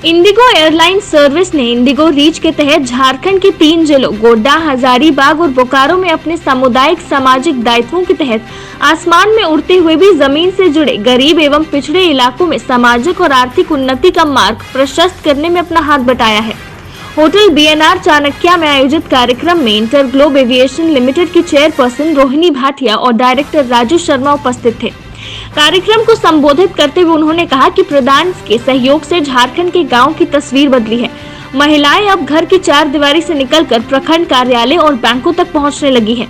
Indigo airline service ने Indigo reach के तहत झारखंड के 3 जिलों गोड्डा, हजारीबाग और बोकारो में अपने सामुदायिक सामाजिक दायित्वों के तहत आसमान में उड़ते हुए भी जमीन से जुड़े गरीब एवं पिछड़े इलाकों में सामाजिक और आर्थिक उन्नति का मार्ग प्रशस्त करने में अपना हाथ बटाया है। होटल बीएनआर चाणक्य में आयोजित कार्यक्रम में इंटरग्लोब एविएशन लिमिटेड की चेयरपर्सन रोहिणी भाटिया और डायरेक्टर राजू शर्मा उपस्थित थे। कार्यक्रम को संबोधित करते हुए उन्होंने कहा कि प्रधान के सहयोग से झारखंड के गांव की तस्वीर बदली है। महिलाएं अब घर की चार दीवारी से निकलकर प्रखंड कार्यालय और बैंकों तक पहुंचने लगी हैं।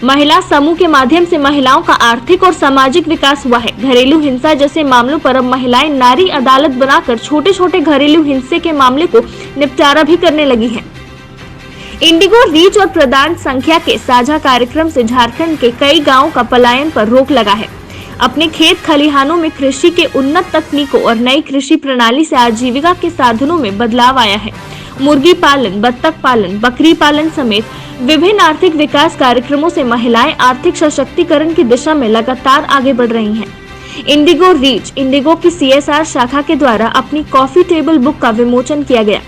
महिला समूह के माध्यम से महिलाओं का आर्थिक और सामाजिक विकास हुआ है। घरेलू हिंसा जैसे मामलों पर अब महिलाएं नारी अदालत बनाकर छोटे छोटे घरेलू हिंसे के मामले को निपटारा भी करने लगी है। इंडिगो रीच और प्रदान संख्या के साझा कार्यक्रम से झारखंड के कई गाँवों का पलायन पर रोक लगा है। अपने खेत खलिहानों में कृषि के उन्नत तकनीकों और नई कृषि प्रणाली से आजीविका के साधनों में बदलाव आया है। मुर्गी पालन, बत्तख पालन, बकरी पालन समेत विभिन्न आर्थिक विकास कार्यक्रमों से महिलाएं आर्थिक सशक्तिकरण की दिशा में लगातार आगे बढ़ रही हैं। इंडिगो रीच, इंडिगो की CSR शाखा के द्वारा अपनी कॉफी टेबल बुक का विमोचन किया गया।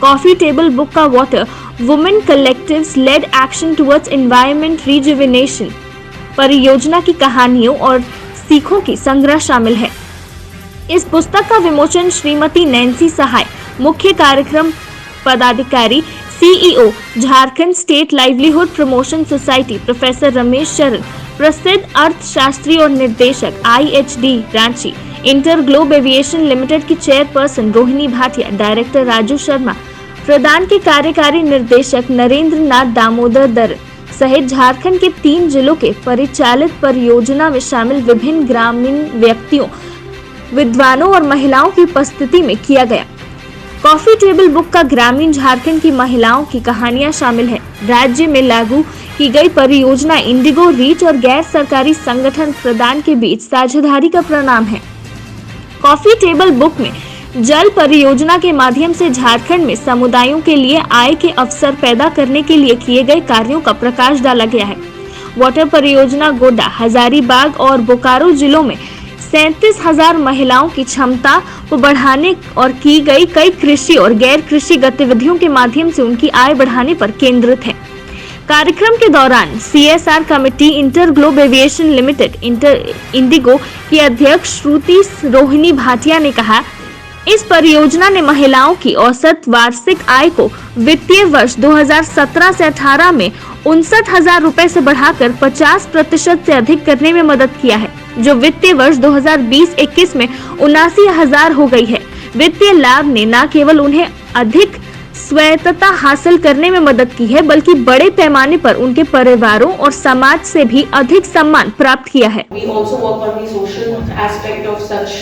कॉफी टेबल बुक का water women collectives led action towards environment rejuvenation परियोजना की कहानियों और सीखों की संग्रह शामिल है। इस पुस्तक का विमोचन श्रीमती नैन्सी सहाय, मुख्य कार्यक्रम पदाधिकारी CEO Jharkhand state livelihood promotion society, professor Ramesh शरण, प्रसिद्ध अर्थशास्त्री और निर्देशक IHD Ranchi, InterGlobe aviation limited की चेयरपर्सन रोहिणी भाटिया, डायरेक्टर राजू शर्मा, प्रदान के कार्यकारी निर्देशक नरेंद्र नाथ दामोदर दर सहित झारखंड के 3 जिलों के परिचालित परियोजना में शामिल विभिन्न ग्रामीण व्यक्तियों, विद्वानों और महिलाओं की उपस्थिति में किया गया। कॉफी टेबल बुक का ग्रामीण झारखंड की महिलाओं की कहानियां शामिल है। राज्य में लागू की गई परियोजना इंडिगो रीच और गैर सरकारी संगठन प्रदान के बीच साझेदारी का परिणाम है। कॉफी टेबल बुक में जल परियोजना के माध्यम से झारखंड में समुदायों के लिए आय के अवसर पैदा करने के लिए किए गए कार्यों का प्रकाश डाला गया है। वाटर परियोजना गोड्डा, हजारीबाग और बोकारो जिलों में 37,000 महिलाओं की क्षमता को बढ़ाने और की गई कई कृषि और गैर कृषि गतिविधियों के माध्यम से उनकी आय बढ़ाने पर केंद्रित है। कार्यक्रम के दौरान CSR committee InterGlobe aviation limited Indigo की अध्यक्ष श्रुति रोहिणी भाटिया ने कहा, इस परियोजना ने महिलाओं की औसत वार्षिक आय को वित्तीय वर्ष 2017 से 18 में 59,000 रुपए से बढ़ाकर 50% से अधिक करने में मदद किया है, जो वित्तीय वर्ष 2020-21 में 79,000 हो गई है। वित्तीय लाभ ने न केवल उन्हें अधिक स्वायत्तता हासिल करने में मदद की है, बल्कि बड़े पैमाने पर उनके परिवारों और समाज से भी अधिक सम्मान प्राप्त किया है। We also work on the social aspect of such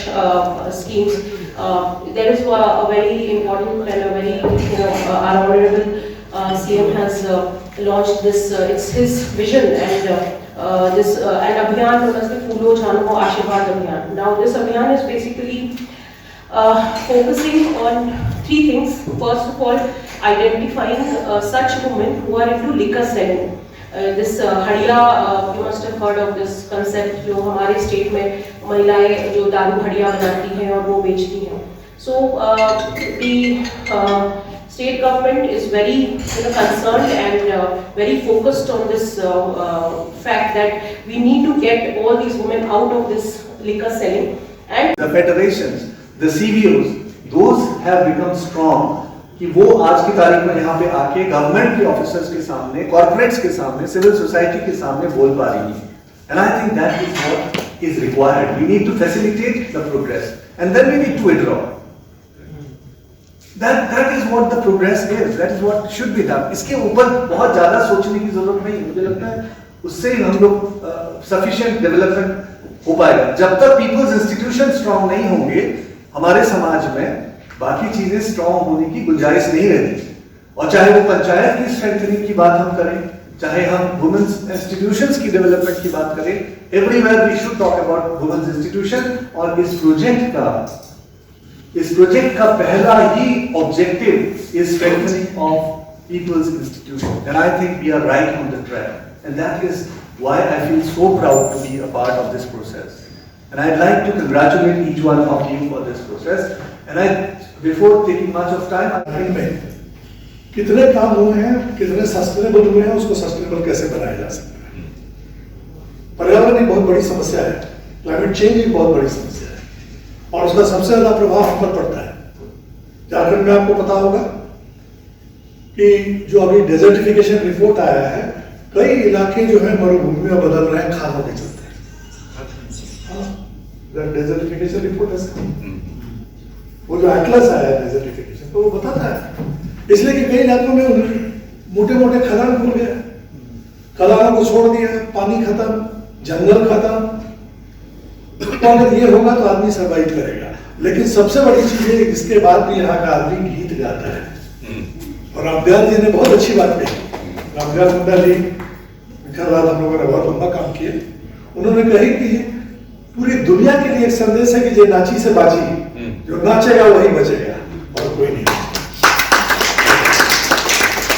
schemes. There is a very important and a very, our honorable CM has launched this. It's his vision and this an abhiyan known as the Phulo Jhanho Ashirwad Abhiyan. Now this abhiyan is basically focusing on 3 things. First of all, identifying such women who are into liquor selling. This Handia, you must have heard of this concept, जो हमारे state में महिलाएं जो दारू हड़िया बनाती हैं और वो बेचती हैं. So the state government is very concerned and very focused on this fact that we need to get all these women out of this liquor selling. And the federations, the CBOs, those have become strong कि वो आज की तारीख में यहाँ पे आके government के ऑफिसर्स के सामने, कॉर्पोरेट्स के सामने, सिविल सोसाइटी के सामने बोल पा रही है. And I think that is what is required. We need to facilitate the progress, and then we need to withdraw. That is what the progress is. That is what should be done. इसके ऊपर बहुत ज़्यादा सोचने की जरूरत नहीं. मुझे लगता है उससे हम लोग sufficient development हो पाएगा. जब तक people's institutions strong नहीं होंगे हमारे समाज में, बाकी चीजें स्ट्रॉन्ग होने की गुंजाइश नहीं रहती. और चाहे वो पंचायत की स्ट्रेंथनिंग की बात हम करें, चाहे हम वुमेन्स इंस्टीट्यूशंस की डेवलपमेंट की बात करें, everywhere we should talk about women's institution. और इस प्रोजेक्ट का पहला ही objective is strengthening of people's institution. And I think we are right on the track, and that is why I feel so proud to be a part of this process. And I'd like to congratulate each one of you for this process. And I before taking much of time. Jharkhand में कितने काम हुए हैं, कितने sustainable हुए हैं, उसको sustainable कैसे बनाया जा सकता है। पर्यावरण एक बहुत बड़ी समस्या है, क्लाइमेट चेंज एक बहुत बड़ी समस्या है और उसका सबसे ज्यादा प्रभाव हम पर पड़ता है। झारखंड में आपको पता होगा कि जो अभी डेजर्टिफिकेशन रिपोर्ट आया है, कई इलाके जो है मरुभूमि में बदल रहे हैं खानों के चलते। डेजर्टिफिकेशन रिपोर्ट है, वो जो एटलस आया है डेजर्टिफिकेशन, तो वो बताता है इसलिए कि कई इलाकों में मोटे मोटे खदान खुल गए, खदानों को छोड़ दिया, पानी खत्म, जंगल खत्म। तो अगर ये होगा तो आदमी सर्वाइव करेगा। लेकिन सबसे बड़ी चीज है, इसके बाद भी यहाँ का आदमी गीत गाता है। और रामदयाल जी ने बहुत अच्छी बात कही। रामदयाल मुंडा जी खैर हम लोगों ने बहुत लंबा काम किया। उन्होंने कही कि पूरी दुनिया के लिए एक संदेश है कि जो नाची से बाजी, जो नाचेगा वही बचेगा और कोई नहीं।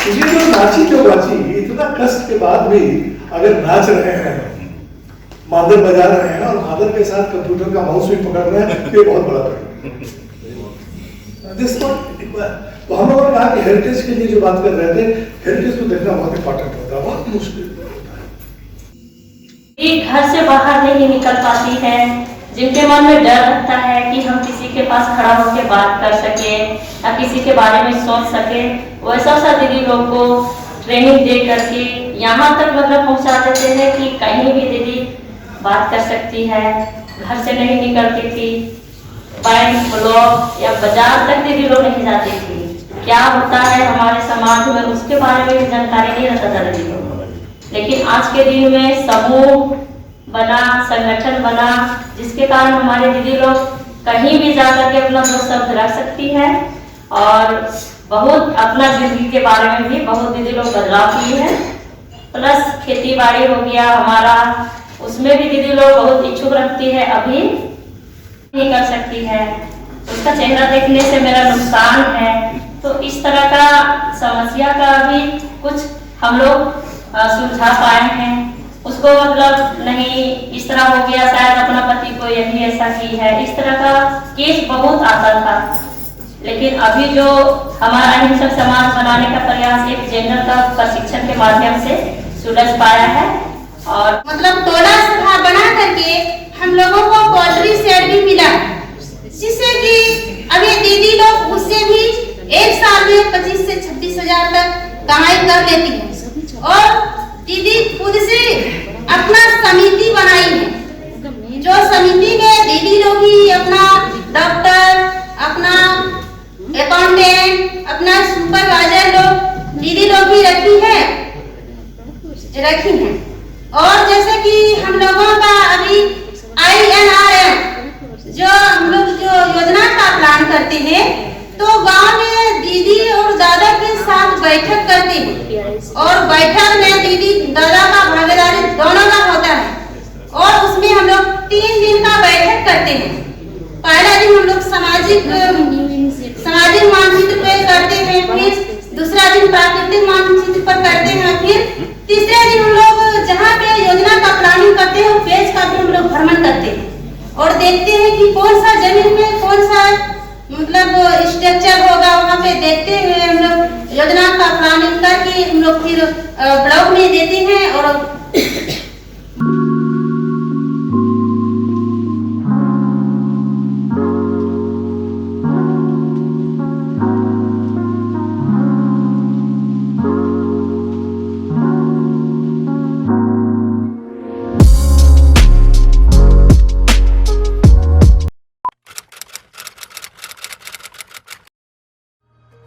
ये जो नाची जो बाजी, इतना कष्ट के बाद भी अगर नाच रहे हैं, मादर बजा रहे हैं और मादर के साथ कंप्यूटर का माउस भी पकड़ रहे हैं, ये बहुत बड़ा तो हम लोगों ने कहा कि हेरिटेज के लिए जो बात कर रहे थे, हेरिटेज को देखना बहुत इंपॉर्टेंट होता है, बहुत मुश्किल होता है। एक घर से बाहर नहीं निकल पाती है, जिनके मन में डर रहता है कि हम किसी के पास खड़ा होकर बात कर सके या किसी के बारे में सोच सके, वैसा सा दीदी लोग को ट्रेनिंग दे करके यहाँ तक मतलब पहुँचा देते हैं कि कहीं भी दीदी बात कर सकती है। घर से नहीं निकलती थी, बैंक, ब्लॉक या बाजार तक दीदी लोग नहीं जाती थी। क्या होता है हमारे समाज में उसके बारे में भी जानकारी नहीं रहता था दीदी लोग। लेकिन आज के दिन में समूह बना, संगठन बना, जिसके कारण हमारे दीदी लोग कहीं भी जाकर के अपना दो शब्द रख सकती है और बहुत अपना जिंदगी के बारे में भी बहुत दीदी लोग बदलाव किए हैं। प्लस खेती बाड़ी हो गया हमारा, उसमें भी दीदी लोग बहुत इच्छुक रखती है, अभी नहीं कर सकती है, उसका चेहरा देखने से मेरा नुकसान है। तो इस तरह का समस्या का भी कुछ हम लोग सुलझा पाए हैं। उसको मतलब नहीं इस तरह हो गया, शायद अपना पति को यही ऐसा की है, इस तरह का केस बहुत आता था। लेकिन अभी जो हमारा अहिंसक समाज बनाने का प्रयास एक जेंडर का प्रशिक्षण के माध्यम से सुलझ पाया है और मतलब टोला सभा बना करके हम लोगों को पोल्ट्री शेड भी मिला, जिससे कि अभी दीदी लोग उससे भी एक साल में 25 से 26 हजार तक कमाई कर लेती है। और दीदी खुद से अपना समिति बनाई है, जो समिति में दीदी लोग ही अपना डॉक्टर, अपना अकाउंटेंट, अपना सुपरवाइजर लोग दीदी लोग भी रखी है। और जैसे कि हम लोगों का अभी INRM जो हम लोग जो योजना का प्लान करते हैं, तो गांव में दीदी और दादा के साथ बैठक करते हैं और बैठक में दीदी दादा का भागीदारी दोनों का होता है और उसमें हम लोग 3 दिन का बैठक करते हैं। पहला दिन हम लोग सामाजिक मानचित्र पे करते हैं, फिर दूसरा दिन प्राकृतिक मानचित्र पर करते हैं, फिर तीसरे दिन हम लोग जहाँ पे योजना का प्लानिंग करते हैं पेज का भी हम लोग भ्रमण करते हैं और देखते हैं कि कौन सा जमीन में कौन सा मतलब स्ट्रक्चर होगा, वहाँ पे देखते हुए हम लोग योजना का प्लानिंग करके हम लोग फिर ब्लॉक में देते हैं। और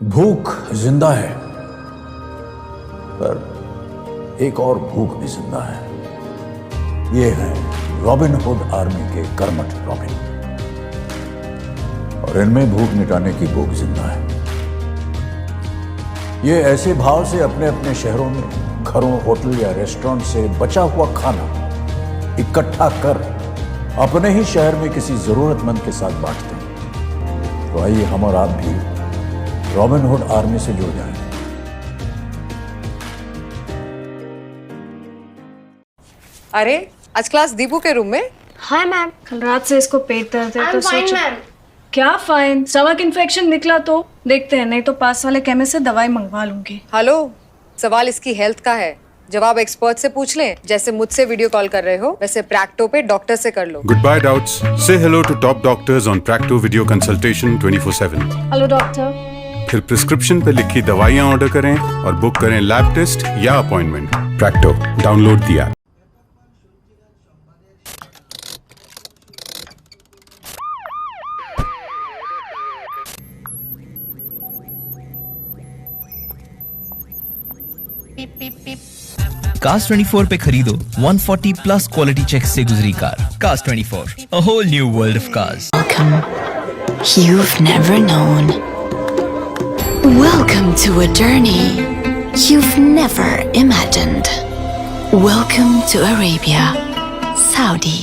भूख जिंदा है, पर एक और भूख भी जिंदा है। ये है रॉबिन हुड आर्मी के कर्मठ रॉबिन, और इनमें भूख मिटाने की भूख जिंदा है। ये ऐसे भाव से अपने अपने शहरों में घरों, होटल या रेस्टोरेंट से बचा हुआ खाना इकट्ठा कर अपने ही शहर में किसी जरूरतमंद के साथ बांटते हैं। तो आइए हम और आप भी रॉबिन हुड आर्मी से जुड़ जाएं। अरे आज क्लास दीपू के रूम में? हाय मैम, कल रात से इसको पेट दर्द है तो सोचो। क्या फाइन, स्टमक इन्फेक्शन निकला तो देखते हैं, नहीं तो पास वाले केमिस्ट से दवाई मंगवा लूंगी। हेलो, सवाल इसकी हेल्थ का है, जवाब एक्सपर्ट से पूछ लें। जैसे मुझसे वीडियो कॉल कर रहे हो वैसे प्रैक्टो पे डॉक्टर से कर लो। Goodbye doubts. Say hello to top doctors on Practo video consultation 24/7. Hello doctor. फिर प्रिस्क्रिप्शन पे लिखी दवाइयाँ ऑर्डर करें और बुक करें लैब टेस्ट या appointment. Practo, download the app. Cars 24 पे खरीदो 140 प्लस क्वालिटी चेक से गुजरी car. Cars 24, a whole new world of cars. Welcome. You've never known. Welcome to a journey you've never imagined. Welcome to Arabia, Saudi.